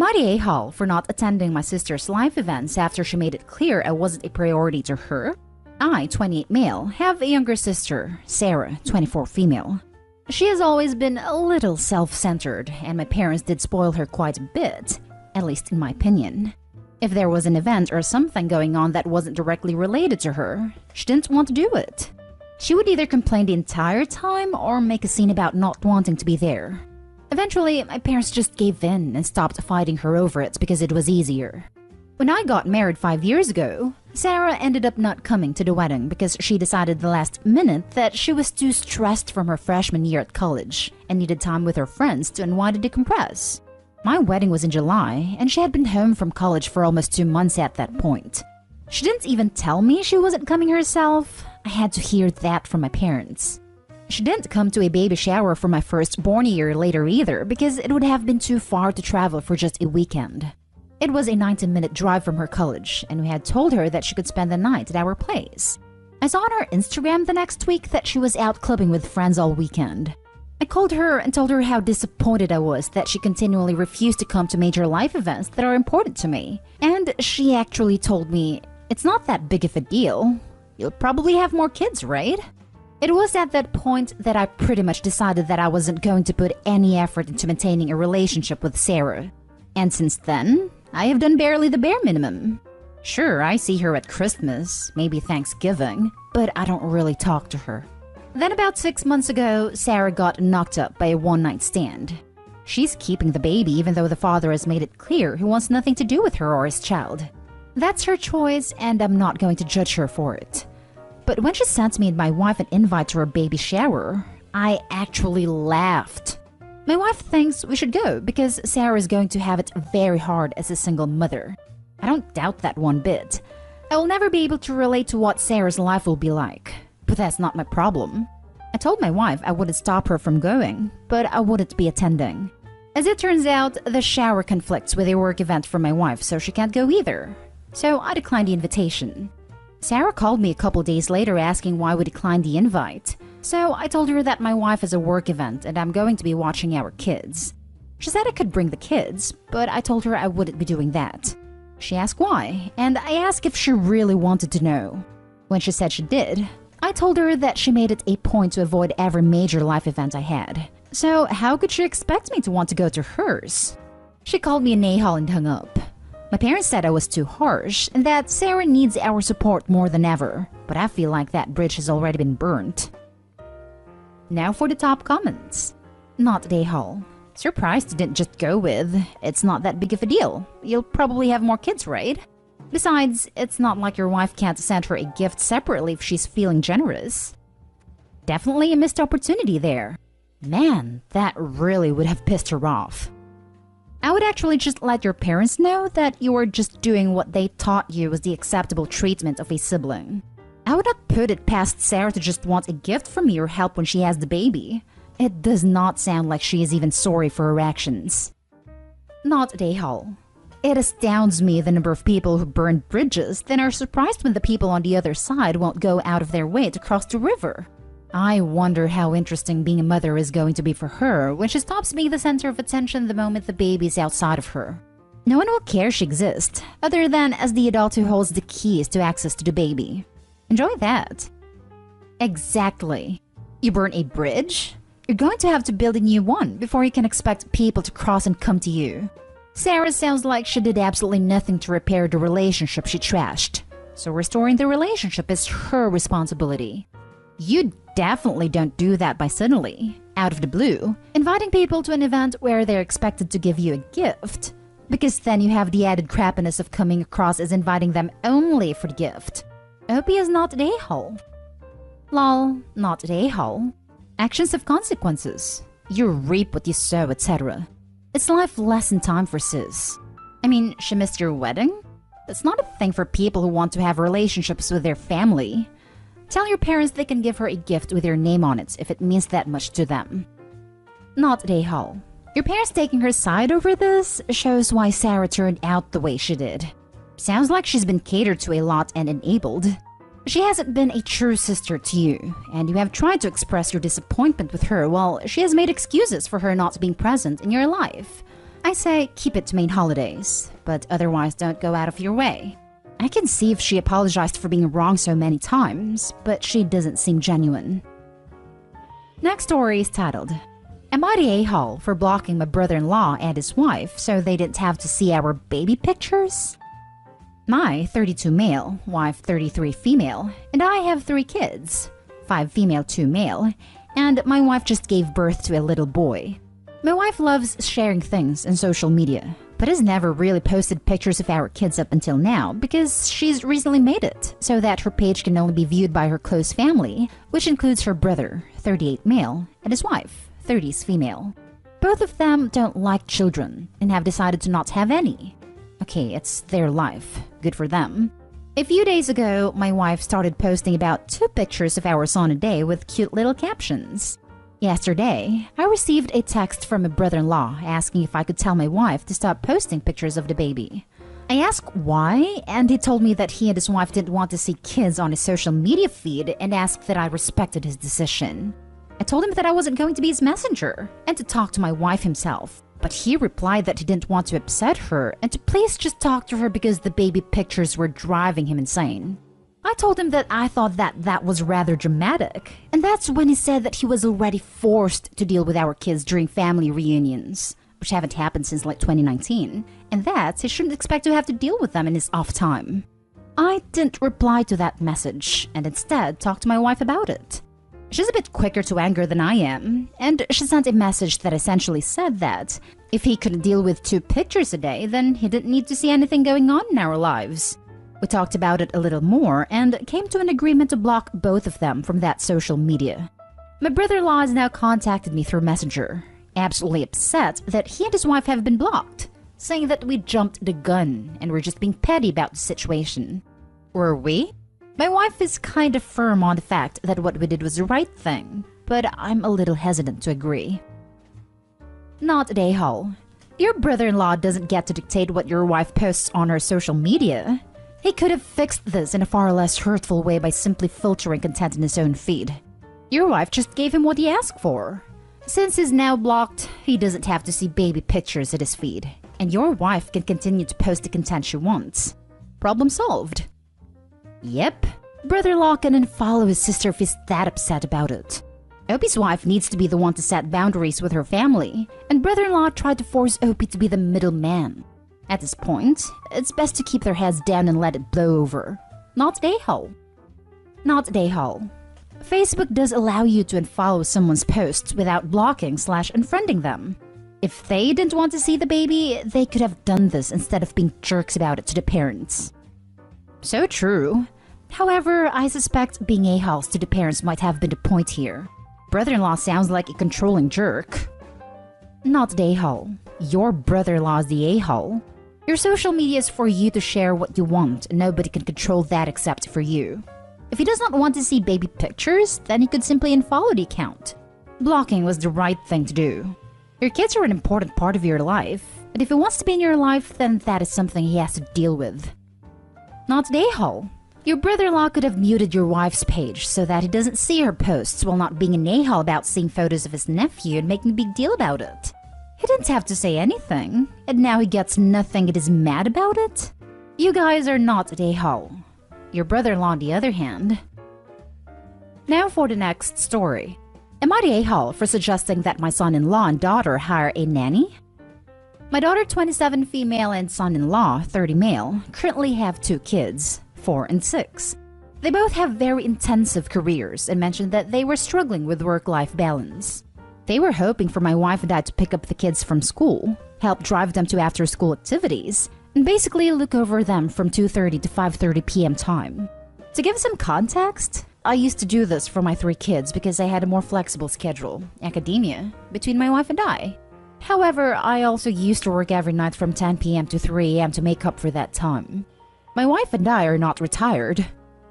I the a-hole for not attending my sister's life events after she made it clear I wasn't a priority to her? I, 28 male, have a younger sister, Sarah, 24 female. She has always been a little self-centered, and my parents did spoil her quite a bit, at least in my opinion. If there was an event or something going on that wasn't directly related to her, she didn't want to do it. She would either complain the entire time or make a scene about not wanting to be there. Eventually, my parents just gave in and stopped fighting her over it because it was easier. When I got married 5 years ago, Sarah ended up not coming to the wedding because she decided the last minute that she was too stressed from her freshman year at college and needed time with her friends to unwind and decompress. My wedding was in July, and she had been home from college for almost 2 months at that point. She didn't even tell me she wasn't coming herself. I had to hear that from my parents. She didn't come to a baby shower for my firstborn a year later either because it would have been too far to travel for just a weekend. It was a 90-minute drive from her college, and we had told her that she could spend the night at our place. I saw on her Instagram the next week that she was out clubbing with friends all weekend. I called her and told her how disappointed I was that she continually refused to come to major life events that are important to me. And she actually told me, "It's not that big of a deal. You'll probably have more kids, right?" It was at that point that I pretty much decided that I wasn't going to put any effort into maintaining a relationship with Sarah. And since then, I have done barely the bare minimum. Sure, I see her at Christmas, maybe Thanksgiving, but I don't really talk to her. Then about 6 months ago, Sarah got knocked up by a one-night stand. She's keeping the baby even though the father has made it clear he wants nothing to do with her or his child. That's her choice, and I'm not going to judge her for it. But when she sent me and my wife an invite to her baby shower, I actually laughed. My wife thinks we should go because Sarah is going to have it very hard as a single mother. I don't doubt that one bit. I will never be able to relate to what Sarah's life will be like, but that's not my problem. I told my wife I wouldn't stop her from going, but I wouldn't be attending. As it turns out, the shower conflicts with a work event for my wife, so she can't go either. So I declined the invitation. Sarah called me a couple days later asking why we declined the invite. So I told her that my wife has a work event and I'm going to be watching our kids. She said I could bring the kids, but I told her I wouldn't be doing that. She asked why, and I asked if she really wanted to know. When she said she did, I told her that she made it a point to avoid every major life event I had. So how could she expect me to want to go to hers? She called me an a-hole and hung up. My parents said I was too harsh and that Sarah needs our support more than ever, but I feel like that bridge has already been burnt. Now for the top comments. Not a hole. Surprised you didn't just go with, "It's not that big of a deal. You'll probably have more kids, right?" Besides, it's not like your wife can't send her a gift separately if she's feeling generous. Definitely a missed opportunity there. Man, that really would have pissed her off. I would actually just let your parents know that you were just doing what they taught you was the acceptable treatment of a sibling. I would not put it past Sarah to just want a gift from me or help when she has the baby. It does not sound like she is even sorry for her actions. Not a hole. It astounds me the number of people who burn bridges, then are surprised when the people on the other side won't go out of their way to cross the river. I wonder how interesting being a mother is going to be for her when she stops being the center of attention the moment the baby is outside of her. No one will care she exists, other than as the adult who holds the keys to access to the baby. Enjoy that. Exactly. You burn a bridge? You're going to have to build a new one before you can expect people to cross and come to you. Sarah sounds like she did absolutely nothing to repair the relationship she trashed. So restoring the relationship is her responsibility. You definitely don't do that by suddenly, out of the blue, inviting people to an event where they're expected to give you a gift. Because then you have the added crappiness of coming across as inviting them only for the gift. OP is not an a-hole. Lol, not an a-hole. Actions have consequences. You reap what you sow, etc. It's life lesson time for sis. I mean, she missed your wedding? That's not a thing for people who want to have relationships with their family. Tell your parents they can give her a gift with your name on it if it means that much to them. Not an a-hole. Your parents taking her side over this shows why Sarah turned out the way she did. Sounds like she's been catered to a lot and enabled. She hasn't been a true sister to you, and you have tried to express your disappointment with her while she has made excuses for her not being present in your life. I say keep it to main holidays, but otherwise don't go out of your way. I can see if she apologized for being wrong so many times, but she doesn't seem genuine. Next story is titled, Am I the a-hole for blocking my brother-in-law and his wife so they didn't have to see our baby pictures? My 32 male, wife 33 female, and I have 3 kids, 5 female, 2 male, and my wife just gave birth to a little boy. My wife loves sharing things on social media, but has never really posted pictures of our kids up until now because she's recently made it so that her page can only be viewed by her close family, which includes her brother, 38 male, and his wife, 30s female. Both of them don't like children and have decided to not have any. Okay, it's their life. Good for them. A few days ago, my wife started posting about 2 pictures of our son a day with cute little captions. Yesterday, I received a text from a brother-in-law asking if I could tell my wife to stop posting pictures of the baby. I asked why, and he told me that he and his wife didn't want to see kids on his social media feed and asked that I respected his decision. I told him that I wasn't going to be his messenger and to talk to my wife himself, but he replied that he didn't want to upset her and to please just talk to her because the baby pictures were driving him insane. I told him that I thought that was rather dramatic, and that's when he said that he was already forced to deal with our kids during family reunions, which haven't happened since like 2019, and that he shouldn't expect to have to deal with them in his off time. I didn't reply to that message, and instead talked to my wife about it. She's a bit quicker to anger than I am, and she sent a message that essentially said that if he couldn't deal with 2 pictures a day, then he didn't need to see anything going on in our lives. We talked about it a little more and came to an agreement to block both of them from that social media. My brother-in-law has now contacted me through Messenger, absolutely upset that he and his wife have been blocked, saying that we jumped the gun and we're just being petty about the situation. Were we? My wife is kind of firm on the fact that what we did was the right thing, but I'm a little hesitant to agree. Not a a-hole. Your brother-in-law doesn't get to dictate what your wife posts on her social media. He could have fixed this in a far less hurtful way by simply filtering content in his own feed. Your wife just gave him what he asked for. Since he's now blocked, he doesn't have to see baby pictures in his feed, and your wife can continue to post the content she wants. Problem solved. Yep, brother-in-law can unfollow his sister if he's that upset about it. Opie's wife needs to be the one to set boundaries with her family, and brother-in-law tried to force Opie to be the middleman. At this point, it's best to keep their heads down and let it blow over. Not a-hole. Not a-hole. Facebook does allow you to unfollow someone's posts without blocking/unfriending them. If they didn't want to see the baby, they could have done this instead of being jerks about it to the parents. So true. However, I suspect being a-holes to the parents might have been the point here. Brother-in-law sounds like a controlling jerk. Not the a-hole. Your brother-in-law is the a-hole. Your social media is for you to share what you want, and nobody can control that except for you. If he does not want to see baby pictures, then he could simply unfollow the account. Blocking was the right thing to do. Your kids are an important part of your life, and if he wants to be in your life, then that is something he has to deal with. Not the a-hole. Your brother-in-law could have muted your wife's page so that he doesn't see her posts while not being an a-hole about seeing photos of his nephew and making a big deal about it. He didn't have to say anything, and now he gets nothing and is mad about it? You guys are not an a-hole. Your brother-in-law, on the other hand. Now for the next story. Am I the a-hole for suggesting that my son-in-law and daughter hire a nanny? My daughter, 27 female, and son-in-law, 30 male, currently have 2 kids, 4 and 6. They both have very intensive careers and mentioned that they were struggling with work-life balance. They were hoping for my wife and I to pick up the kids from school, help drive them to after-school activities, and basically look over them from 2:30 to 5:30 p.m. time. To give some context, I used to do this for my 3 kids because I had a more flexible schedule, academia, between my wife and I. However, I also used to work every night from 10 p.m. to 3 a.m. to make up for that time. My wife and I are not retired.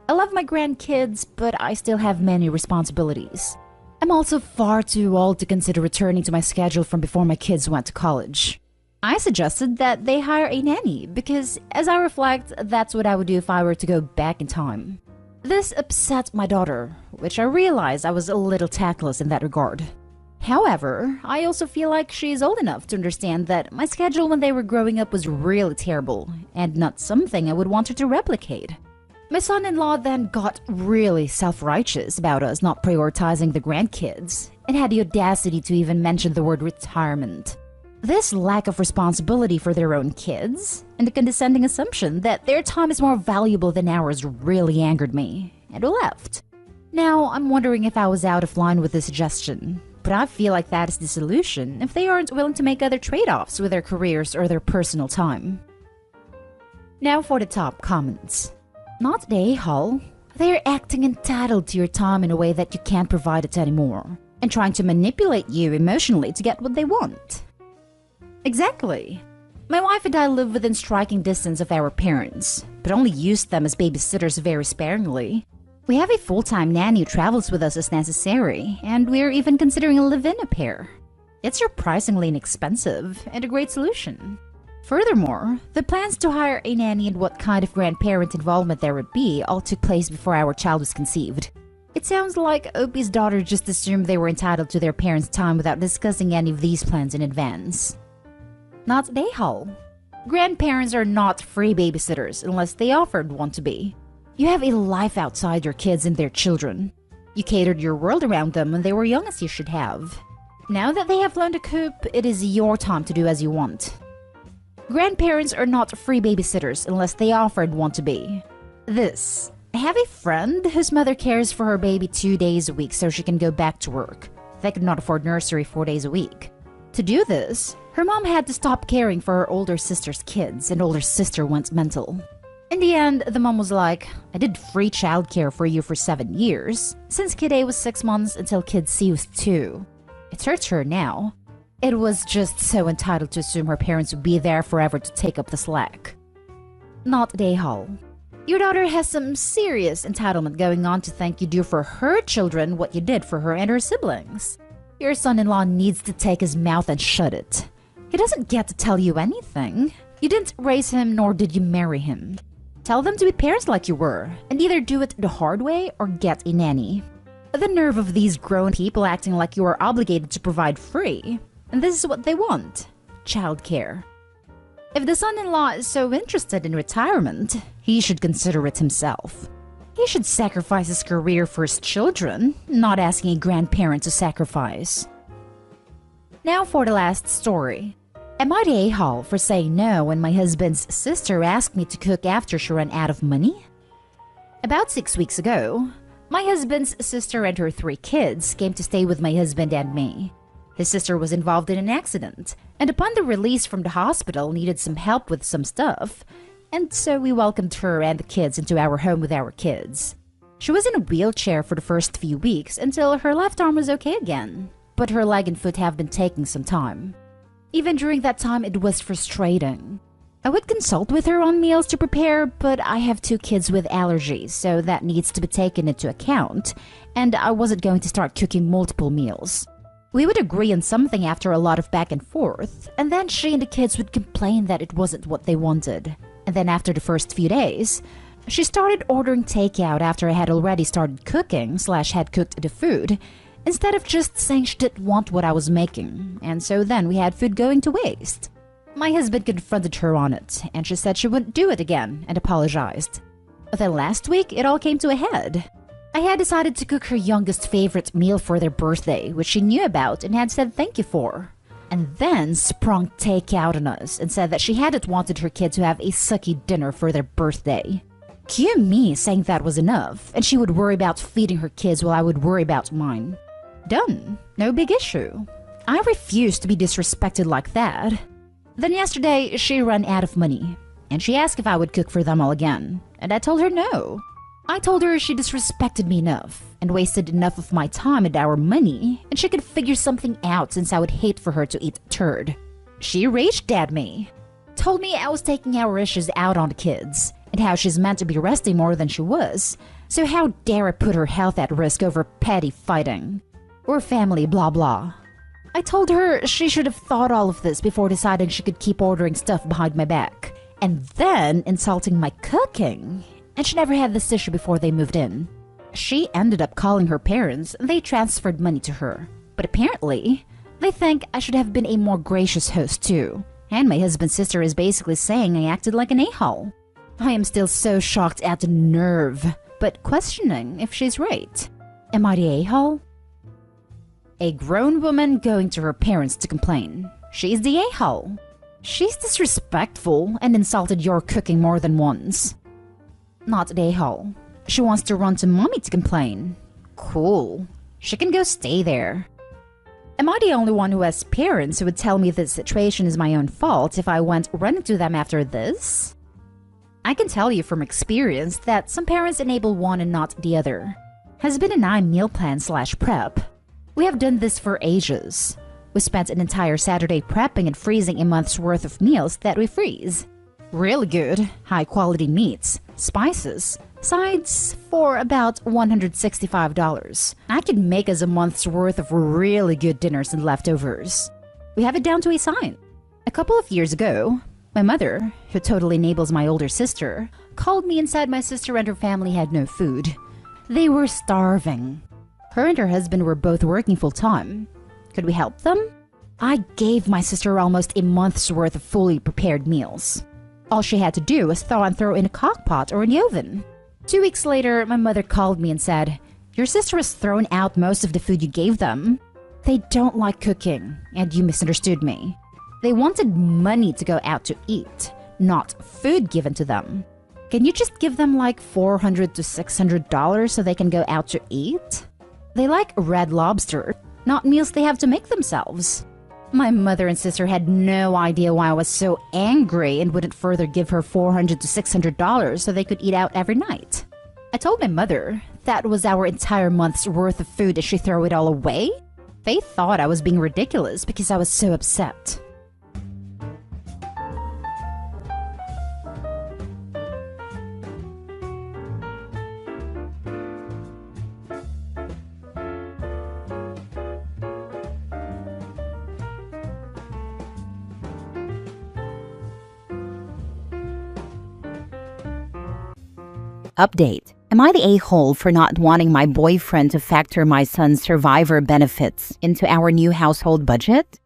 I love my grandkids, but I still have many responsibilities. I'm also far too old to consider returning to my schedule from before my kids went to college. I suggested that they hire a nanny because, as I reflect, that's what I would do if I were to go back in time. This upset my daughter, which I realized I was a little tactless in that regard. However, I also feel like she is old enough to understand that my schedule when they were growing up was really terrible and not something I would want her to replicate. My son-in-law then got really self-righteous about us not prioritizing the grandkids and had the audacity to even mention the word retirement. This lack of responsibility for their own kids and the condescending assumption that their time is more valuable than ours really angered me, and we left. Now, I'm wondering if I was out of line with the suggestion, but I feel like that is the solution if they aren't willing to make other trade-offs with their careers or their personal time. Now for the top comments. Not the a-hole. They're acting entitled to your time in a way that you can't provide it anymore, and trying to manipulate you emotionally to get what they want. Exactly. My wife and I live within striking distance of our parents, but only use them as babysitters very sparingly. We have a full-time nanny who travels with us as necessary, and we're even considering a live-in au pair. It's surprisingly inexpensive and a great solution. Furthermore, the plans to hire a nanny and what kind of grandparent involvement there would be all took place before our child was conceived. It sounds like Opie's daughter just assumed they were entitled to their parents' time without discussing any of these plans in advance. Not they hole. Grandparents are not free babysitters unless they offered one to be. You have a life outside your kids and their children. You catered your world around them when they were young as you should have. Now that they have learned to cope, it is your time to do as you want. Grandparents are not free babysitters unless they offered one to be. This. I have a friend whose mother cares for her baby 2 days a week so she can go back to work. They could not afford nursery 4 days a week. To do this, her mom had to stop caring for her older sister's kids, and older sister went mental. In the end, the mom was like, I did free childcare for you for 7 years, since kid A was 6 months until kid C was 2. It hurts her now. It was just so entitled to assume her parents would be there forever to take up the slack. Not Dayhall. Your daughter has some serious entitlement going on to think you do for her children what you did for her and her siblings. Your son-in-law needs to take his mouth and shut it. He doesn't get to tell you anything. You didn't raise him, nor did you marry him. Tell them to be parents like you were, and either do it the hard way or get a nanny. The nerve of these grown people acting like you are obligated to provide free. And this is what they want: childcare. If the son-in-law is so interested in retirement, he should consider it himself. He should sacrifice his career for his children, not asking a grandparent to sacrifice. Now for the last story. Am I the a-hole for saying no when my husband's sister asked me to cook after she ran out of money? About 6 weeks ago, my husband's sister and her 3 kids came to stay with my husband and me. His sister was involved in an accident, and upon the release from the hospital needed some help with some stuff, and so we welcomed her and the kids into our home with our kids. She was in a wheelchair for the first few weeks until her left arm was okay again, but her leg and foot have been taking some time. Even during that time, it was frustrating. I would consult with her on meals to prepare, but I have 2 kids with allergies, so that needs to be taken into account, and I wasn't going to start cooking multiple meals. We would agree on something after a lot of back and forth, and then she and the kids would complain that it wasn't what they wanted. And then after the first few days, she started ordering takeout after I had already started cooking / had cooked the food, instead of just saying she didn't want what I was making, and so then we had food going to waste. My husband confronted her on it, and she said she wouldn't do it again and apologized. Then last week, it all came to a head. I had decided to cook her youngest favorite meal for their birthday, which she knew about and had said thank you for. And then sprung takeout on us and said that she hadn't wanted her kid to have a sucky dinner for their birthday. Cue me saying that was enough, and she would worry about feeding her kids while I would worry about mine. Done. No big issue. I refuse to be disrespected like that. Then yesterday, she ran out of money, and she asked if I would cook for them all again, and I told her no. I told her she disrespected me enough and wasted enough of my time and our money, and she could figure something out since I would hate for her to eat turd. She raged at me, told me I was taking our issues out on the kids, and how she's meant to be resting more than she was, so how dare I put her health at risk over petty fighting. Or family blah blah. I told her she should have thought all of this before deciding she could keep ordering stuff behind my back, and then insulting my cooking. And she never had this issue before they moved in. She ended up calling her parents, and they transferred money to her. But apparently, they think I should have been a more gracious host too. And my husband's sister is basically saying I acted like an a-hole. I am still so shocked at the nerve, but questioning if she's right. Am I the a-hole? A grown woman going to her parents to complain. She's the a-hole. She's disrespectful and insulted your cooking more than once. Not the a-hole. She wants to run to mommy to complain. Cool. She can go stay there. Am I the only one who has parents who would tell me this situation is my own fault if I went running to them after this? I can tell you from experience that some parents enable one and not the other. Husband and I meal plan / prep. We have done this for ages. We spent an entire Saturday prepping and freezing a month's worth of meals that we freeze. Really good, high-quality meats, spices, sides for about $165. I could make us a month's worth of really good dinners and leftovers. We have it down to a science. A couple of years ago, my mother, who totally enables my older sister, called me and said my sister and her family had no food. They were starving. Her and her husband were both working full-time. Could we help them? I gave my sister almost a month's worth of fully prepared meals. All she had to do was thaw and throw in a crock pot or in the oven. 2 weeks later, my mother called me and said, "Your sister has thrown out most of the food you gave them. They don't like cooking, and you misunderstood me. They wanted money to go out to eat, not food given to them. Can you just give them like $400 to $600 so they can go out to eat? They like Red Lobster, not meals they have to make themselves." My mother and sister had no idea why I was so angry and wouldn't further give her $400 to $600 so they could eat out every night. I told my mother that was our entire month's worth of food. Did she throw it all away? They thought I was being ridiculous because I was so upset. Update. Am I the a-hole for not wanting my boyfriend to factor my son's survivor benefits into our new household budget?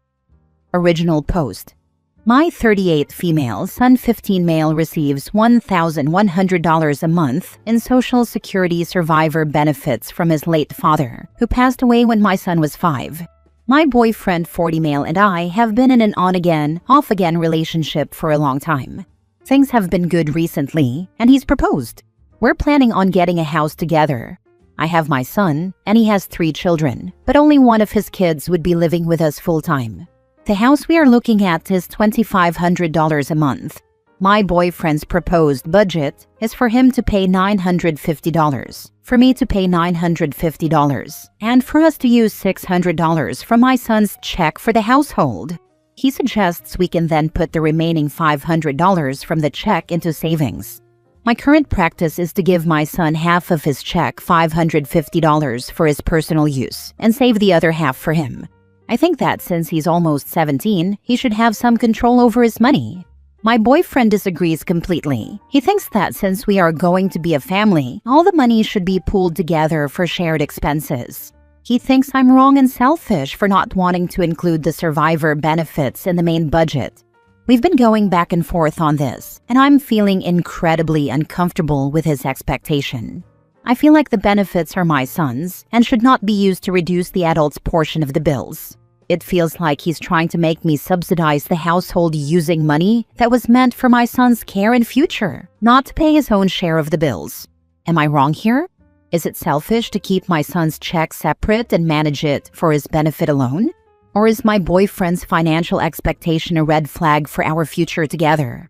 Original post. My 38 female, son 15 male receives $1,100 a month in Social Security survivor benefits from his late father, who passed away when my son was 5. My boyfriend 40 male and I have been in an on-again, off-again relationship for a long time. Things have been good recently, and he's proposed. We're planning on getting a house together. I have my son, and he has 3 children, but only one of his kids would be living with us full-time. The house we are looking at is $2,500 a month. My boyfriend's proposed budget is for him to pay $950, for me to pay $950, and for us to use $600 from my son's check for the household. He suggests we can then put the remaining $500 from the check into savings. My current practice is to give my son half of his check, $550, for his personal use, and save the other half for him. I think that since he's almost 17, he should have some control over his money. My boyfriend disagrees completely. He thinks that since we are going to be a family, all the money should be pooled together for shared expenses. He thinks I'm wrong and selfish for not wanting to include the survivor benefits in the main budget. We've been going back and forth on this, and I'm feeling incredibly uncomfortable with his expectation. I feel like the benefits are my son's and should not be used to reduce the adult's portion of the bills. It feels like he's trying to make me subsidize the household using money that was meant for my son's care and future, not to pay his own share of the bills. Am I wrong here? Is it selfish to keep my son's check separate and manage it for his benefit alone? Or is my boyfriend's financial expectation a red flag for our future together?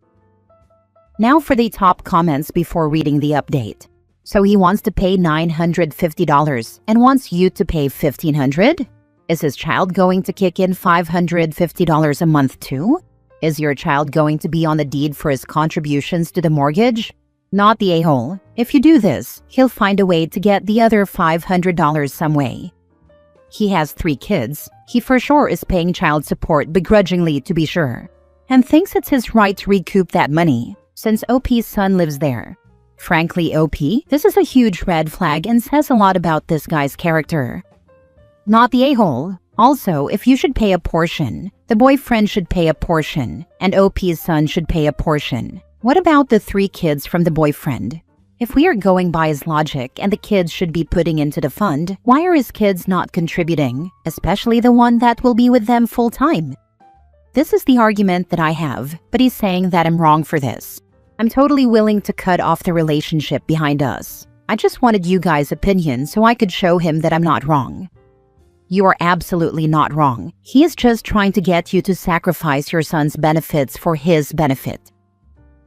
Now for the top comments before reading the update. So he wants to pay $950 and wants you to pay $1,500? Is his child going to kick in $550 a month too? Is your child going to be on the deed for his contributions to the mortgage? Not the a-hole. If you do this, he'll find a way to get the other $500 some way. He has 3 kids. He for sure is paying child support begrudgingly, to be sure, and thinks it's his right to recoup that money, since OP's son lives there. Frankly, OP, this is a huge red flag and says a lot about this guy's character. Not the a-hole. Also, if you should pay a portion, the boyfriend should pay a portion, and OP's son should pay a portion. What about the 3 kids from the boyfriend? If we are going by his logic and the kids should be putting into the fund, why are his kids not contributing, especially the one that will be with them full time? This is the argument that I have, but he's saying that I'm wrong for this. I'm totally willing to cut off the relationship behind us. I just wanted you guys' opinion so I could show him that I'm not wrong. You are absolutely not wrong. He is just trying to get you to sacrifice your son's benefits for his benefit.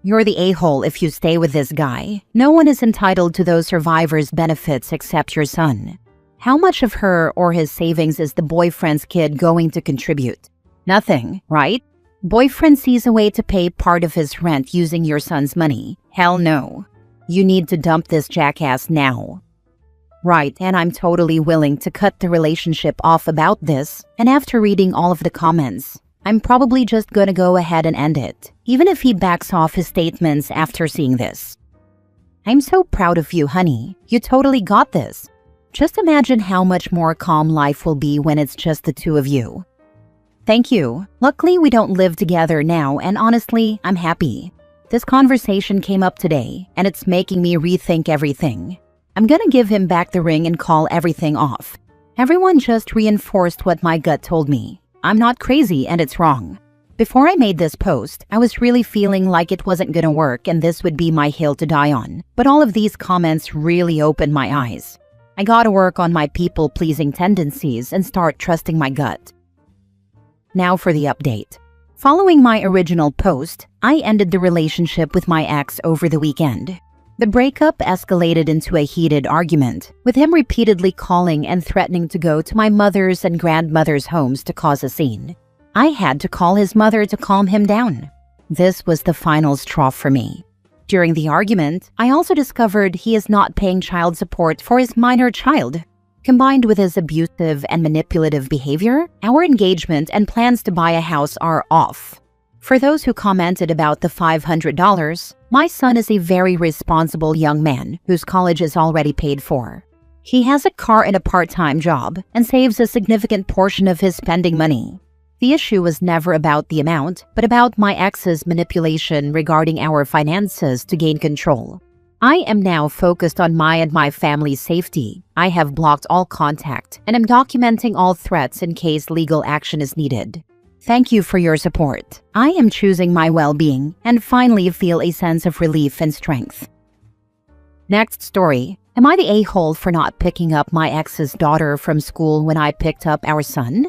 You're the a-hole if you stay with this guy. No one is entitled to those survivors' benefits except your son. How much of her or his savings is the boyfriend's kid going to contribute? Nothing, right? Boyfriend sees a way to pay part of his rent using your son's money. Hell no. You need to dump this jackass now. Right, and I'm totally willing to cut the relationship off about this, and after reading all of the comments, I'm probably just gonna go ahead and end it, even if he backs off his statements after seeing this. I'm so proud of you, honey. You totally got this. Just imagine how much more calm life will be when it's just the 2 of you. Thank you. Luckily, we don't live together now, and honestly, I'm happy. This conversation came up today, and it's making me rethink everything. I'm gonna give him back the ring and call everything off. Everyone just reinforced what my gut told me. I'm not crazy and it's wrong. Before I made this post, I was really feeling like it wasn't gonna work and this would be my hill to die on. But all of these comments really opened my eyes. I gotta work on my people-pleasing tendencies and start trusting my gut. Now for the update. Following my original post, I ended the relationship with my ex over the weekend. The breakup escalated into a heated argument, with him repeatedly calling and threatening to go to my mother's and grandmother's homes to cause a scene. I had to call his mother to calm him down. This was the final straw for me. During the argument, I also discovered he is not paying child support for his minor child. Combined with his abusive and manipulative behavior, our engagement and plans to buy a house are off. For those who commented about the $500, my son is a very responsible young man whose college is already paid for. He has a car and a part-time job and saves a significant portion of his spending money. The issue was never about the amount, but about my ex's manipulation regarding our finances to gain control. I am now focused on my and my family's safety. I have blocked all contact and am documenting all threats in case legal action is needed. Thank you for your support. I am choosing my well-being and finally feel a sense of relief and strength. Next story. Am I the a-hole for not picking up my ex's daughter from school when I picked up our son?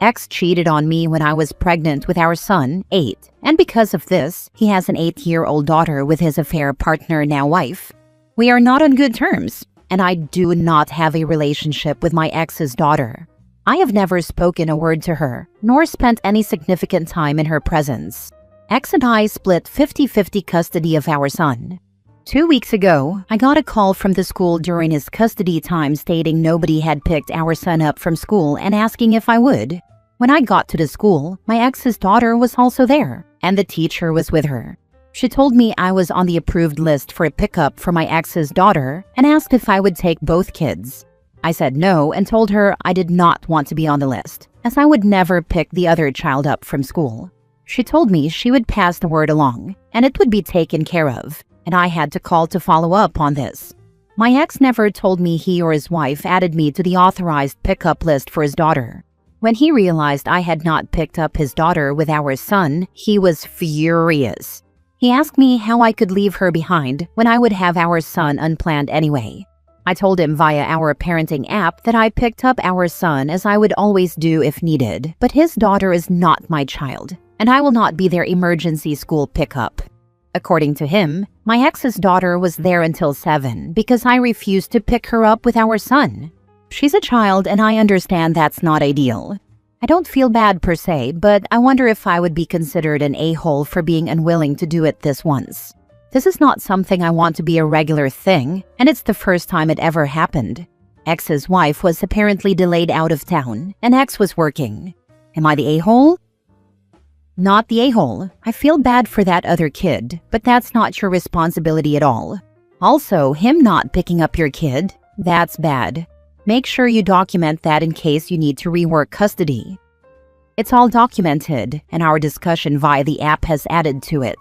Ex cheated on me when I was pregnant with our son, 8, and because of this, he has an 8-year-old daughter with his affair partner, now wife. We are not on good terms, and I do not have a relationship with my ex's daughter. I have never spoken a word to her, nor spent any significant time in her presence. Ex and I split 50-50 custody of our son. 2 weeks ago, I got a call from the school during his custody time stating nobody had picked our son up from school and asking if I would. When I got to the school, my ex's daughter was also there, and the teacher was with her. She told me I was on the approved list for a pickup for my ex's daughter and asked if I would take both kids. I said no and told her I did not want to be on the list, as I would never pick the other child up from school. She told me she would pass the word along, and it would be taken care of, and I had to call to follow up on this. My ex never told me he or his wife added me to the authorized pickup list for his daughter. When he realized I had not picked up his daughter with our son, he was furious. He asked me how I could leave her behind when I would have our son unplanned anyway. I told him via our parenting app that I picked up our son as I would always do if needed, but his daughter is not my child, and I will not be their emergency school pickup. According to him, my ex's daughter was there until 7 because I refused to pick her up with our son. She's a child and I understand that's not ideal. I don't feel bad per se, but I wonder if I would be considered an a-hole for being unwilling to do it this once. This is not something I want to be a regular thing, and it's the first time it ever happened. Ex's wife was apparently delayed out of town, and ex was working. Am I the a-hole? Not the a-hole. I feel bad for that other kid, but that's not your responsibility at all. Also, him not picking up your kid, that's bad. Make sure you document that in case you need to rework custody. It's all documented, and our discussion via the app has added to it.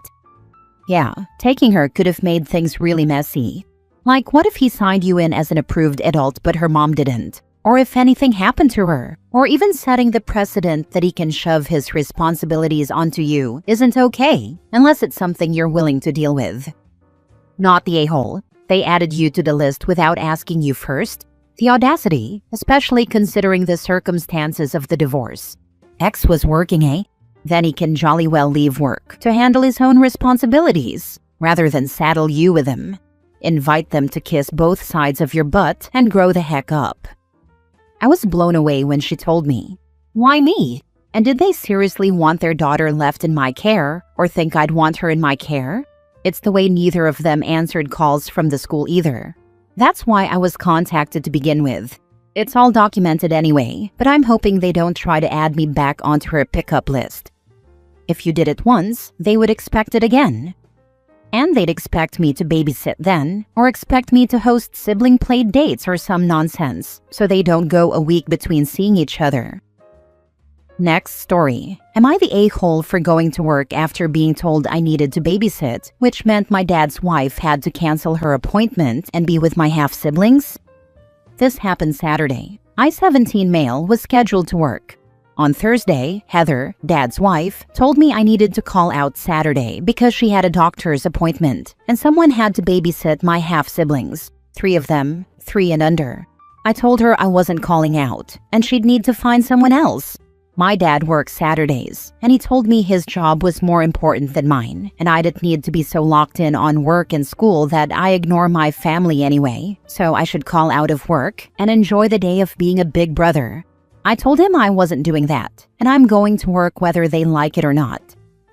Yeah, taking her could have made things really messy. Like, what if he signed you in as an approved adult but her mom didn't? Or if anything happened to her? Or even setting the precedent that he can shove his responsibilities onto you isn't okay, unless it's something you're willing to deal with. Not the a-hole. They added you to the list without asking you first. The audacity, especially considering the circumstances of the divorce. Ex was working, eh? Then he can jolly well leave work to handle his own responsibilities, rather than saddle you with him. Invite them to kiss both sides of your butt and grow the heck up. I was blown away when she told me, "Why me? And did they seriously want their daughter left in my care, or think I'd want her in my care?" It's the way neither of them answered calls from the school either. That's why I was contacted to begin with. It's all documented anyway, but I'm hoping they don't try to add me back onto her pickup list. If you did it once, they would expect it again. And they'd expect me to babysit then, or expect me to host sibling play dates or some nonsense, so they don't go a week between seeing each other. Next story. Am I the a-hole for going to work after being told I needed to babysit, which meant my dad's wife had to cancel her appointment and be with my half-siblings? This happened Saturday. I, 17 male, was scheduled to work. On Thursday, Heather, Dad's wife, told me I needed to call out Saturday because she had a doctor's appointment and someone had to babysit my half-siblings, 3 of them, 3 and under. I told her I wasn't calling out and she'd need to find someone else. My dad works Saturdays, and he told me his job was more important than mine, and I didn't need to be so locked in on work and school that I ignore my family anyway, so I should call out of work and enjoy the day of being a big brother. I told him I wasn't doing that, and I'm going to work whether they like it or not.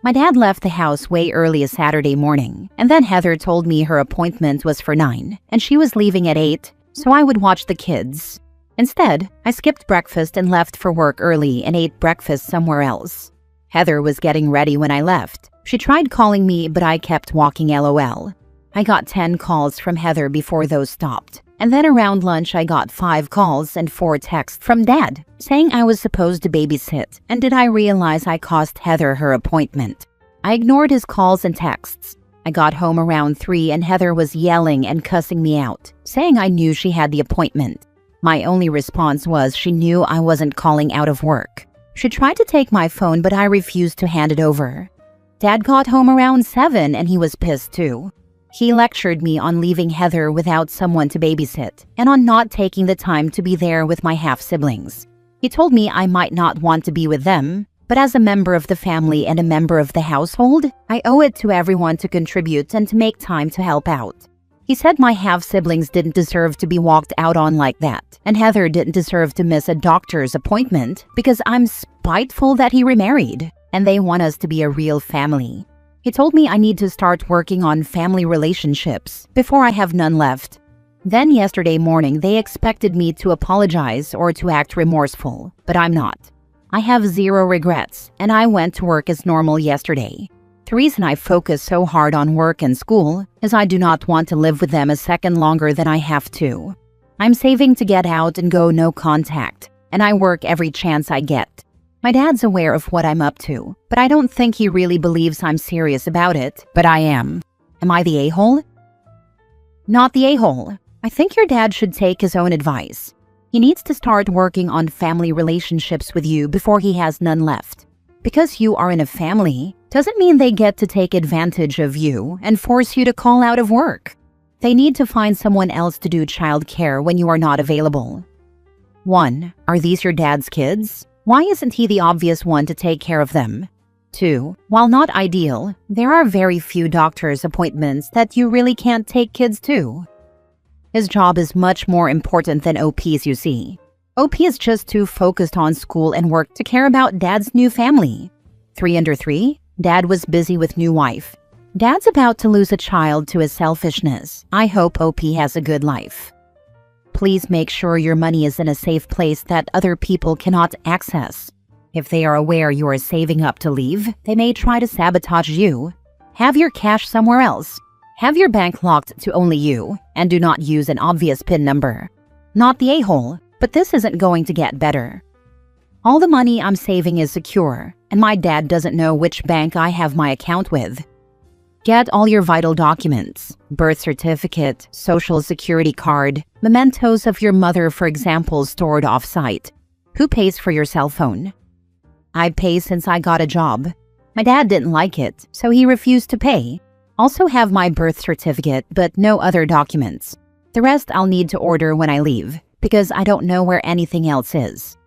My dad left the house way early a Saturday morning, and then Heather told me her appointment was for 9, and she was leaving at 8, so I would watch the kids. Instead, I skipped breakfast and left for work early and ate breakfast somewhere else. Heather was getting ready when I left. She tried calling me, but I kept walking LOL. I got 10 calls from Heather before those stopped. And then around lunch, I got 5 calls and 4 texts from Dad, saying I was supposed to babysit, and did I realize I cost Heather her appointment. I ignored his calls and texts. I got home around 3 and Heather was yelling and cussing me out, saying I knew she had the appointment. My only response was she knew I wasn't calling out of work. She tried to take my phone, but I refused to hand it over. Dad got home around 7 and he was pissed too. He lectured me on leaving Heather without someone to babysit and on not taking the time to be there with my half-siblings. He told me I might not want to be with them, but as a member of the family and a member of the household, I owe it to everyone to contribute and to make time to help out. He said my half-siblings didn't deserve to be walked out on like that, and Heather didn't deserve to miss a doctor's appointment because I'm spiteful that he remarried, and they want us to be a real family. He told me I need to start working on family relationships before I have none left. Then yesterday morning, they expected me to apologize or to act remorseful, but I'm not. I have 0 regrets, and I went to work as normal yesterday. The reason I focus so hard on work and school is I do not want to live with them a second longer than I have to. I'm saving to get out and go no contact, and I work every chance I get. My dad's aware of what I'm up to, but I don't think he really believes I'm serious about it, but I am. Am I the a-hole? Not the a-hole. I think your dad should take his own advice. He needs to start working on family relationships with you before he has none left. Because you are in a family doesn't mean they get to take advantage of you and force you to call out of work. They need to find someone else to do childcare when you are not available. 1. Are these your dad's kids? Why isn't he the obvious one to take care of them? 2. While not ideal, there are very few doctor's appointments that you really can't take kids to. His job is much more important than OP's, you see. OP is just too focused on school and work to care about Dad's new family. 3 under 3, Dad was busy with new wife. Dad's about to lose a child to his selfishness. I hope OP has a good life. Please make sure your money is in a safe place that other people cannot access. If they are aware you are saving up to leave, they may try to sabotage you. Have your cash somewhere else. Have your bank locked to only you, and do not use an obvious PIN number. Not the a-hole, but this isn't going to get better. All the money I'm saving is secure, and my dad doesn't know which bank I have my account with. Get all your vital documents, birth certificate, social security card, mementos of your mother, for example, stored off-site. Who pays for your cell phone? I pay since I got a job. My dad didn't like it, so he refused to pay. Also have my birth certificate, but no other documents. The rest I'll need to order when I leave, because I don't know where anything else is.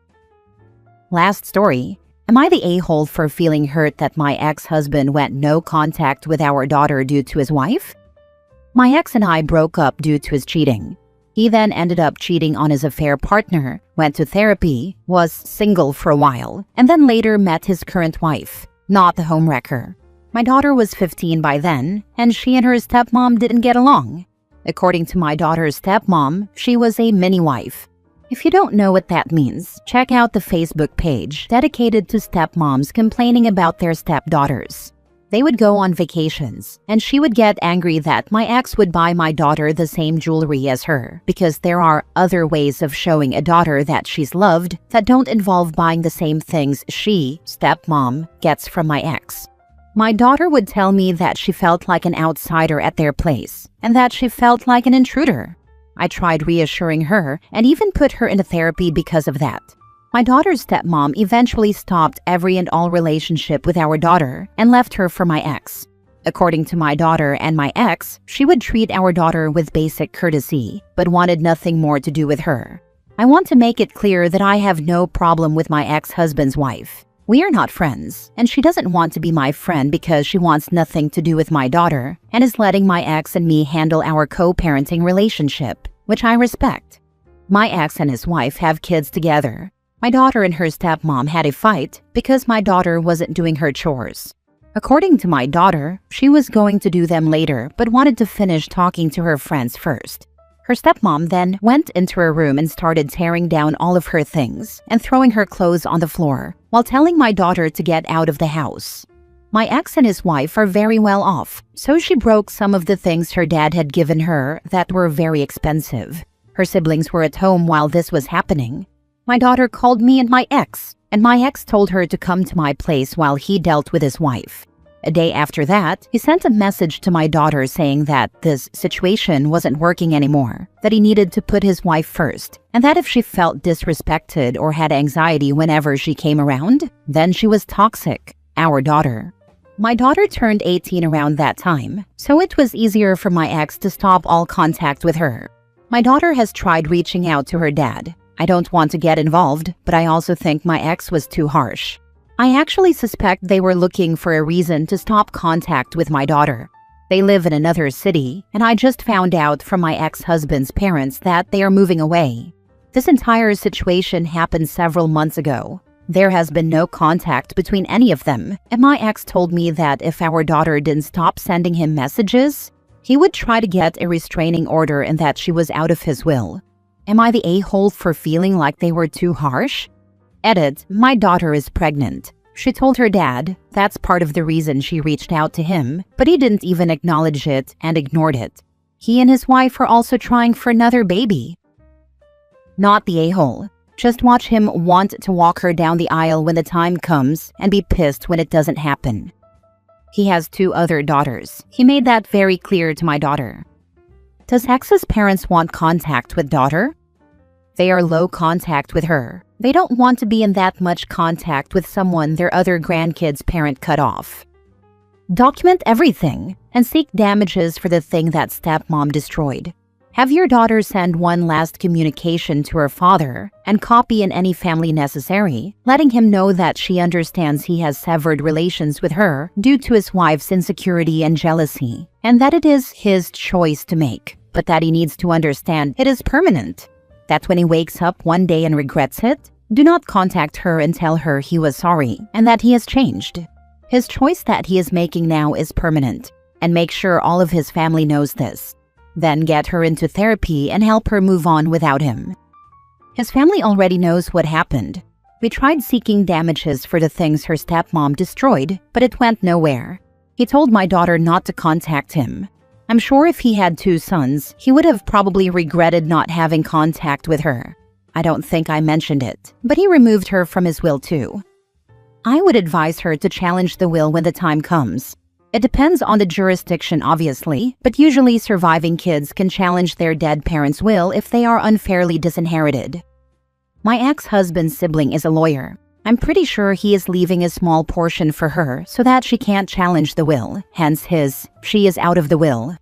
Last story. Am I the a-hole for feeling hurt that my ex-husband went no contact with our daughter due to his wife? My ex and I broke up due to his cheating. He then ended up cheating on his affair partner, went to therapy, was single for a while, and then later met his current wife, not the homewrecker. My daughter was 15 by then, and she and her stepmom didn't get along. According to my daughter's stepmom, she was a mini-wife. If you don't know what that means, check out the Facebook page dedicated to stepmoms complaining about their stepdaughters. They would go on vacations, and she would get angry that my ex would buy my daughter the same jewelry as her because there are other ways of showing a daughter that she's loved that don't involve buying the same things she, stepmom, gets from my ex. My daughter would tell me that she felt like an outsider at their place and that she felt like an intruder. I tried reassuring her and even put her into therapy because of that. My daughter's stepmom eventually stopped every and all relationship with our daughter and left her for my ex. According to my daughter and my ex, she would treat our daughter with basic courtesy, but wanted nothing more to do with her. I want to make it clear that I have no problem with my ex-husband's wife. We are not friends, and she doesn't want to be my friend because she wants nothing to do with my daughter and is letting my ex and me handle our co-parenting relationship, which I respect. My ex and his wife have kids together. My daughter and her stepmom had a fight because my daughter wasn't doing her chores. According to my daughter, she was going to do them later but wanted to finish talking to her friends first. Her stepmom then went into her room and started tearing down all of her things and throwing her clothes on the floor while telling my daughter to get out of the house. My ex and his wife are very well off, so she broke some of the things her dad had given her that were very expensive. Her siblings were at home while this was happening. My daughter called me and my ex told her to come to my place while he dealt with his wife. A day after that, he sent a message to my daughter saying that this situation wasn't working anymore, that he needed to put his wife first, and that if she felt disrespected or had anxiety whenever she came around, then she was toxic, our daughter. My daughter turned 18 around that time, so it was easier for my ex to stop all contact with her. My daughter has tried reaching out to her dad. I don't want to get involved, but I also think my ex was too harsh. I actually suspect they were looking for a reason to stop contact with my daughter. They live in another city, and I just found out from my ex-husband's parents that they are moving away. This entire situation happened several months ago. There has been no contact between any of them, and my ex told me that if our daughter didn't stop sending him messages, he would try to get a restraining order and that she was out of his will. Am I the a-hole for feeling like they were too harsh? Edit, my daughter is pregnant. She told her dad that's part of the reason she reached out to him, but he didn't even acknowledge it and ignored it. He and his wife are also trying for another baby. Not the a-hole. Just watch him want to walk her down the aisle when the time comes and be pissed when it doesn't happen. He has 2 other daughters. He made that very clear to my daughter. Does ex's parents want contact with daughter? They are low contact with her. They don't want to be in that much contact with someone their other grandkids' parent cut off. Document everything and seek damages for the thing that stepmom destroyed. Have your daughter send one last communication to her father and copy in any family necessary, letting him know that she understands he has severed relations with her due to his wife's insecurity and jealousy, and that it is his choice to make, but that he needs to understand it is permanent. That when he wakes up one day and regrets it, do not contact her and tell her he was sorry and that he has changed. His choice that he is making now is permanent, and make sure all of his family knows this. Then get her into therapy and help her move on without him. His family already knows what happened. We tried seeking damages for the things her stepmom destroyed, but it went nowhere. He told my daughter not to contact him. I'm sure if he had 2 sons, he would have probably regretted not having contact with her. I don't think I mentioned it, but he removed her from his will too. I would advise her to challenge the will when the time comes. It depends on the jurisdiction, obviously, but usually surviving kids can challenge their dead parents' will if they are unfairly disinherited. My ex-husband's sibling is a lawyer. I'm pretty sure he is leaving a small portion for her so that she can't challenge the will, hence his "she is out of the will."